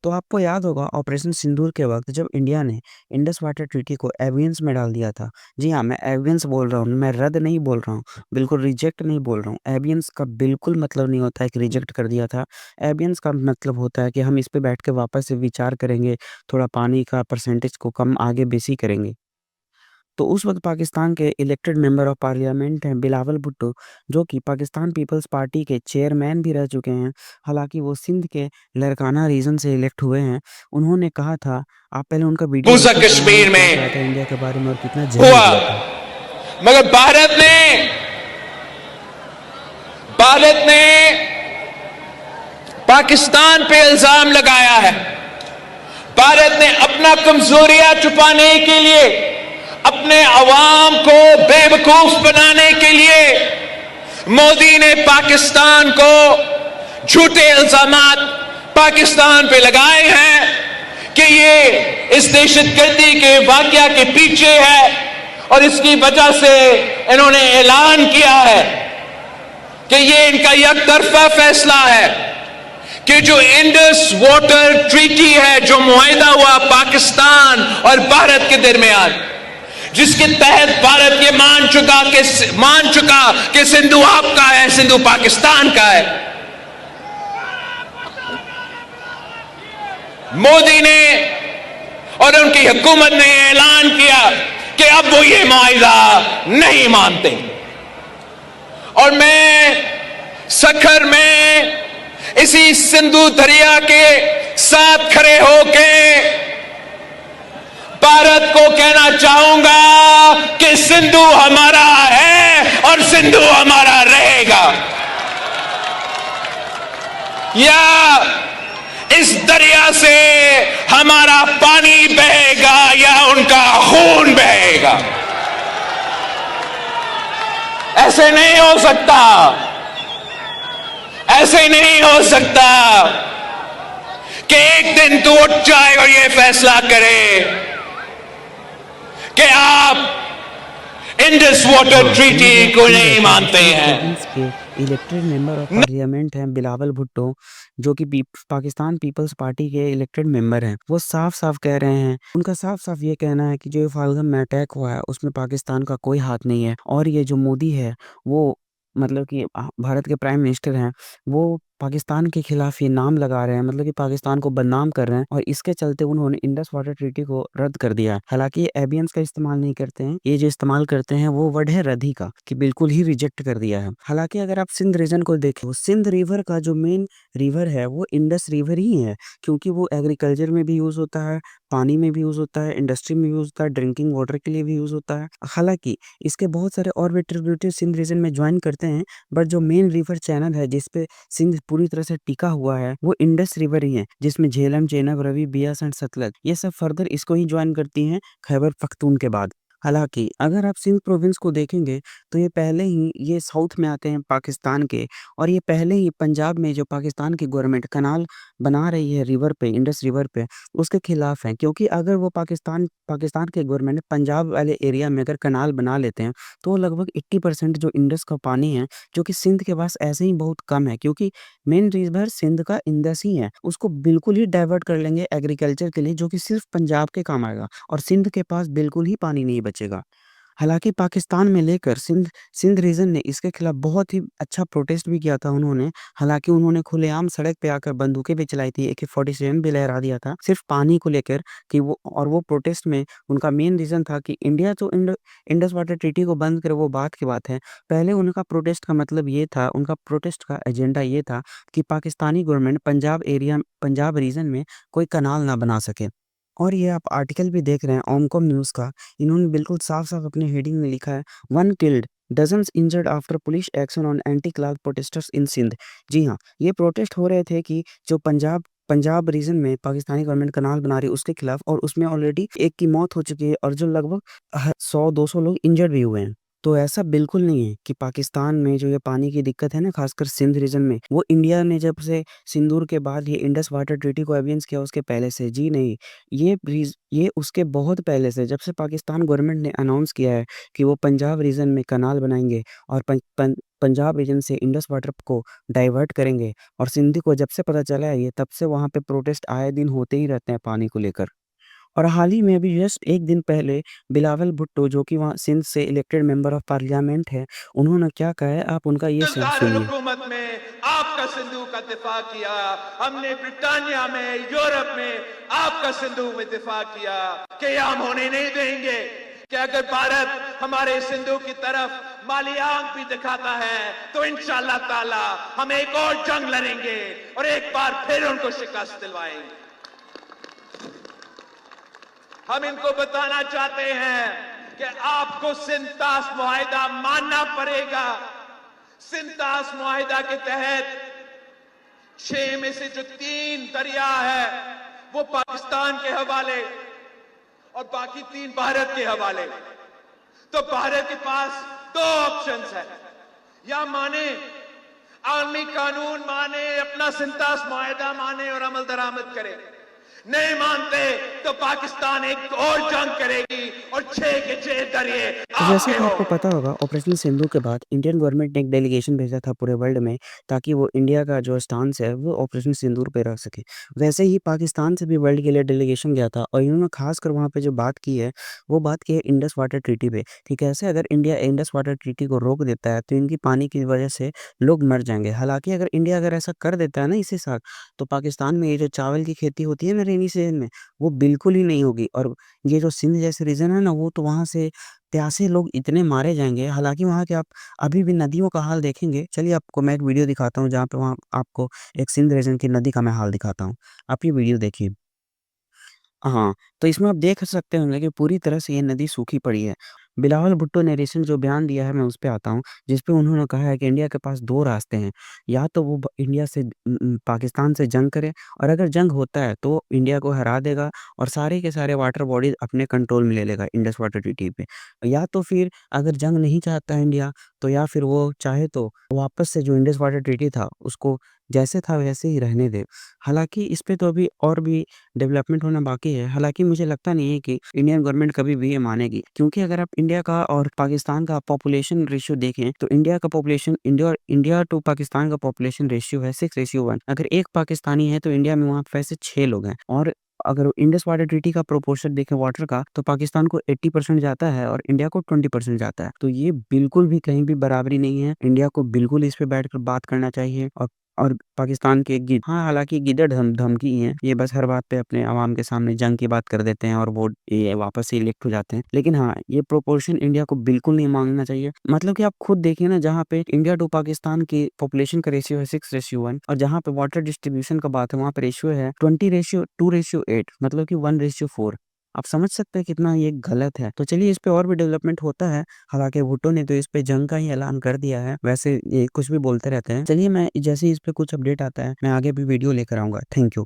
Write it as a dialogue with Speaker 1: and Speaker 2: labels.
Speaker 1: तो आपको याद होगा ऑपरेशन सिंदूर के वक़्त जब इंडिया ने इंडस वाटर ट्रीटी को एवियंस में डाल दिया था। जी हाँ, मैं एवियंस बोल रहा हूँ, मैं रद्द नहीं बोल रहा हूँ, बिल्कुल रिजेक्ट नहीं बोल रहा हूँ। एवियंस का बिल्कुल मतलब नहीं होता है कि रिजेक्ट कर दिया था। एवियंस का मतलब होता है कि हम इस पे बैठ के वापस से विचार करेंगे, थोड़ा पानी का परसेंटेज को कम आगे बेसी करेंगे। तो उस वक़्त पाकिस्तान के इलेक्टेड मेंबर ऑफ पार्लियामेंट हैं बिलावल भुट्टो, जो कि पाकिस्तान पीपल्स पार्टी के चेयरमैन भी रह चुके हैं। हालाँकि वो सिंध के लड़काना रीजन से इलेक्ट हुए हैं। उन्होंने कहा था, आप पहले उनका वीडियो
Speaker 2: पूसा
Speaker 1: देखिए कि उन्होंने
Speaker 2: कश्मीर
Speaker 1: क्या
Speaker 2: में
Speaker 1: कहा था इंडिया के बारे में और कितना जहर
Speaker 2: हुआ,
Speaker 1: दिया था।
Speaker 2: मगर भारत ने पाकिस्तान पे इल्जाम लगाया है। भारत ने अपना कमजोरियां छुपाने के लिए, अपने अवाम को बेवकूफ बनाने के लिए मोदी ने पाकिस्तान को झूठे इल्जामात पाकिस्तान पे लगाए हैं कि ये इस दहशतगर्दी के वाकया के पीछे है, और इसकी वजह से इन्होंने ऐलान किया है कि ये इनका एक तरफा फैसला है कि जो इंडस वाटर ट्रीटी है, जो मुआहिदा हुआ पाकिस्तान और भारत के दरमियान, जिसके तहत भारत ये मान चुका कि सिंधु आपका है, सिंधु पाकिस्तान का है। मोदी ने और उनकी हुकूमत ने ऐलान किया कि अब वो ये मुआहिदा नहीं मानते। और मैं सखर में इसी सिंधु दरिया के साथ खड़े होके भारत को कहना चाहूंगा कि सिंधु हमारा है और सिंधु हमारा रहेगा। या इस दरिया से हमारा पानी बहेगा या उनका खून बहेगा। ऐसे नहीं हो सकता, ऐसे नहीं हो सकता कि एक दिन तू उठ जाए और ये फैसला करे कि आप इंडस वाटर ट्रीटी को नहीं मानते हैं।
Speaker 1: प्रोविंस के इलेक्टेड मेंबर ऑफ पार्लियामेंट हैं बिलावल भुट्टो, जो कि पाकिस्तान पीपल्स पार्टी के इलेक्टेड मेंबर हैं। वो साफ-साफ कह रहे हैं, उनका साफ-साफ ये कहना है कि जो पहलगाम में अटैक हुआ है उसमें पाकिस्तान का कोई हाथ नहीं है। और ये जो मोदी है वो मतलब कि भारत के प्राइम मिनिस्टर हैं, वो पाकिस्तान के खिलाफ ये नाम लगा रहे हैं, मतलब कि पाकिस्तान को बदनाम कर रहे हैं, और इसके चलते उन्होंने इंडस वाटर ट्रीटी को रद्द कर दिया है। हालाँकि ये एवियंस का इस्तेमाल नहीं करते हैं, ये जो इस्तेमाल करते हैं वो वर्ड है रद्दी का, कि बिल्कुल ही रिजेक्ट कर दिया है। हालाँकि अगर आप सिंध रीजन को देखें, वो सिंध रिवर का जो मेन रिवर है वो इंडस रिवर ही है, क्योंकि वो एग्रीकल्चर में भी यूज़ होता है, पानी में भी यूज़ होता है, इंडस्ट्री में यूज़ होता है, ड्रिंकिंग वाटर के लिए भी यूज़ होता है। हालाँकि इसके बहुत सारे और भी ट्रिब्यूटरी सिंध रीजन में जॉइन करते हैं, बट जो मेन रिवर चैनल है जिस पे सिंध पूरी तरह से टिका हुआ है वो इंडस रिवर ही है, जिसमें झेलम, चेनाब, रवि, बियास एंड सतलज ये सब फर्दर इसको ही ज्वाइन करती हैं खैबर पख्तून के बाद। हालाँकि अगर आप सिंध प्रोविंस को देखेंगे तो ये पहले ही ये साउथ में आते हैं पाकिस्तान के, और ये पहले ही पंजाब में जो पाकिस्तान की गवर्नमेंट कनाल बना रही है रिवर पे, इंडस रिवर पे, उसके खिलाफ हैं। क्योंकि अगर वो पाकिस्तान पाकिस्तान के गवर्नमेंट पंजाब वाले एरिया में अगर कनाल बना लेते हैं तो लगभग 80% जो इंडस का पानी है, जो कि सिंध के पास ऐसे ही बहुत कम है, क्योंकि मेन रिवर सिंध का इंडस ही है, उसको बिल्कुल ही डाइवर्ट कर लेंगे एग्रीकल्चर के लिए, जो कि सिर्फ पंजाब के काम आएगा और सिंध के पास बिल्कुल ही पानी नहीं बचेगा। हालाँकि पाकिस्तान में लेकर सिंध सिंध रीजन ने इसके खिलाफ बहुत ही अच्छा प्रोटेस्ट भी किया था उन्होंने। हालाँकि उन्होंने खुलेआम सड़क पे आकर बंदूकें भी चलाई थी, AK-47 भी लहरा दिया था, सिर्फ पानी को लेकर, कि वो प्रोटेस्ट में उनका मेन रीज़न था कि इंडिया तो इंडस वाटर ट्रीटी को बंद करे वो बात की बात है। पहले उनका प्रोटेस्ट का मतलब ये था, उनका प्रोटेस्ट का एजेंडा ये था कि पाकिस्तानी गवर्नमेंट पंजाब रीजन में कोई कनाल ना बना सके। और ये आप आर्टिकल भी देख रहे हैं ओमकॉम न्यूज़ का, इन्होंने बिल्कुल साफ-साफ अपने हेडिंग में लिखा है, "one killed, dozens injured after police action on anti class protesters in Sindh." जी हाँ, ये प्रोटेस्ट हो रहे थे कि जो पंजाब रीजन में पाकिस्तानी गवर्नमेंट कनाल बना रही है उसके खिलाफ, और उसमें ऑलरेडी एक की मौत हो चुकी है और जो लगभग 100-200 लोग इंजर्ड भी हुए हैं। तो ऐसा बिल्कुल नहीं है कि पाकिस्तान में जो ये पानी की दिक्कत है ना, खासकर सिंध रीजन में, वो इंडिया ने जब से सिंदूर के बाद ये इंडस वाटर ट्रीटी को अगेंस्ट किया उसके पहले से, जी नहीं। ये उसके बहुत पहले से, जब से पाकिस्तान गवर्नमेंट ने अनाउंस किया है कि वो पंजाब रीजन में कनाल बनाएँगे और पंजाब रीजन से इंडस वाटर को डाइवर्ट करेंगे। और सिंधी को जब से पता चला है ये, तब से वहाँ पे प्रोटेस्ट आए दिन होते ही रहते हैं पानी को लेकर। और हाल ही में अभी जस्ट 1 दिन पहले बिलावल भुट्टो, जो कि वहाँ सिंध से इलेक्टेड मेंबर ऑफ पार्लियामेंट है, उन्होंने क्या कहा है, आप उनका ये सुनिए।
Speaker 2: हुकूमत में आपका सिंधु का दिफा किया, हमने ब्रिटानिया में, यूरोप में आपका सिंधु में दिफा किया कि हम होने नहीं देंगे कि अगर भारत हमारे सिंधु की तरफ माली आंख भी दिखाता है तो इंशाअल्लाह ताला हम एक और जंग लड़ेंगे और एक बार फिर उनको शिकस्त दिलवाएंगे। हम इनको बताना चाहते हैं कि आपको सिंतास मुआहिदा मानना पड़ेगा। सिंतास मुआहिदा के तहत 6 में से जो 3 दरिया है वो पाकिस्तान के हवाले और बाकी 3 भारत के हवाले। तो भारत के पास 2 ऑप्शंस है, या माने आर्मी कानून माने, अपना सिंतास मुआहिदा माने और अमल दरामद करे। नहीं मानते तो पाकिस्तान एक और जंग करेगी और 6 के 6 दरिए
Speaker 1: तो जैसे
Speaker 2: आपके
Speaker 1: कि आपको
Speaker 2: होंगे।
Speaker 1: पता होगा, ऑपरेशन सिंधु के बाद इंडियन गवर्नमेंट ने एक डेलीगेशन भेजा था पूरे वर्ल्ड में, ताकि वो इंडिया का जो स्टांस है वो ऑपरेशन सिंदूर पे रख सके। वैसे ही पाकिस्तान से भी वर्ल्ड के लिए डेलीगेशन गया था, और इन्होंने खासकर वहाँ पे जो बात की है, वो बात की है इंडस वाटर ट्रीटी पे कि कैसे अगर इंडिया इंडस वाटर ट्रीटी को रोक देता है तो इनकी पानी की वजह से लोग मर जाएंगे। हालांकि अगर इंडिया अगर ऐसा कर देता है ना इसी साल, तो पाकिस्तान में ये जो चावल की खेती होती है ना रेनी सीजन में, वो बिल्कुल ही नहीं होगी। और ये जो सिंध जैसे रीजन है ना, वो तो वहाँ से प्यासे लोग इतने मारे जाएँगे। हालाँकि वहाँ के आप अभी भी नदियों का हाल देखेंगे। चलिए आपको मैं एक वीडियो दिखाता हूँ, जहाँ पे वहाँ आपको एक सिंध रीजन की नदी का मैं हाल दिखाता हूँ। आप ये वीडियो देखिए। हाँ, तो इसमें आप देख सकते होंगे कि पूरी तरह से ये नदी सूखी पड़ी है। बिलावल भुट्टो ने रिसेंट जो बयान दिया है, मैं उस पे आता हूँ, जिस पे उन्होंने कहा है कि इंडिया के पास 2 रास्ते हैं। या तो वो इंडिया से पाकिस्तान से जंग करे, और अगर जंग होता है तो इंडिया को हरा देगा और सारे के सारे वाटर बॉडीज अपने कंट्रोल में ले लेगा इंडस वाटर ट्रीटी पे। या तो फिर अगर जंग नहीं चाहता है इंडिया, तो या फिर वो चाहे तो वापस से जो इंडस वाटर ट्रीटी था उसको जैसे था वैसे ही रहने दे। हालाँकि इस पे तो अभी और भी डेवलपमेंट होना बाकी है। हालाँकि मुझे लगता नहीं है कि इंडियन गवर्नमेंट कभी भी ये मानेगी, क्योंकि अगर आप इंडिया का और पाकिस्तान का पॉपुलेशन रेशियो देखें, तो इंडिया का पॉपुलेशन, इंडिया टू पाकिस्तान का पॉपुलेशन रेशियो है 6:1। अगर 1 पाकिस्तानी है तो इंडिया में वहाँ पे वैसे 6 लोग हैं। और अगर इंडस वाटर ट्रीटी का प्रोपोर्शन देखें वाटर का, तो पाकिस्तान को 80% जाता है और इंडिया को 20% जाता है। तो ये बिल्कुल भी कहीं भी बराबरी नहीं है। इंडिया को बिल्कुल इस पे बैठकर बात करना चाहिए। और पाकिस्तान के हाँ, हालाँकि गिद्धड़ धमकी ही हैं। ये बस हर बात पे अपने अवाम के सामने जंग की बात कर देते हैं और वो ये वापस से इलेक्ट हो जाते हैं। लेकिन हाँ, ये प्रोपोर्शन इंडिया को बिल्कुल नहीं मांगना चाहिए। मतलब कि आप खुद देखिए ना, जहाँ पे इंडिया टू पाकिस्तान की पॉपुलेशन का रेशियो है 6:1, और जहाँ पे वाटर डिस्ट्रीब्यूशन का बात है, वहाँ पे रेशियो है 20:2:8, मतलब कि 1:4। आप समझ सकते हैं कितना ये गलत है। तो चलिए, इस पे और भी डेवलपमेंट होता है। हालाँकि भुट्टो ने तो इस पे जंग का ही ऐलान कर दिया है। वैसे ये कुछ भी बोलते रहते हैं। चलिए, मैं जैसे ही इस पे कुछ अपडेट आता है, मैं आगे भी वीडियो लेकर आऊँगा। Thank you.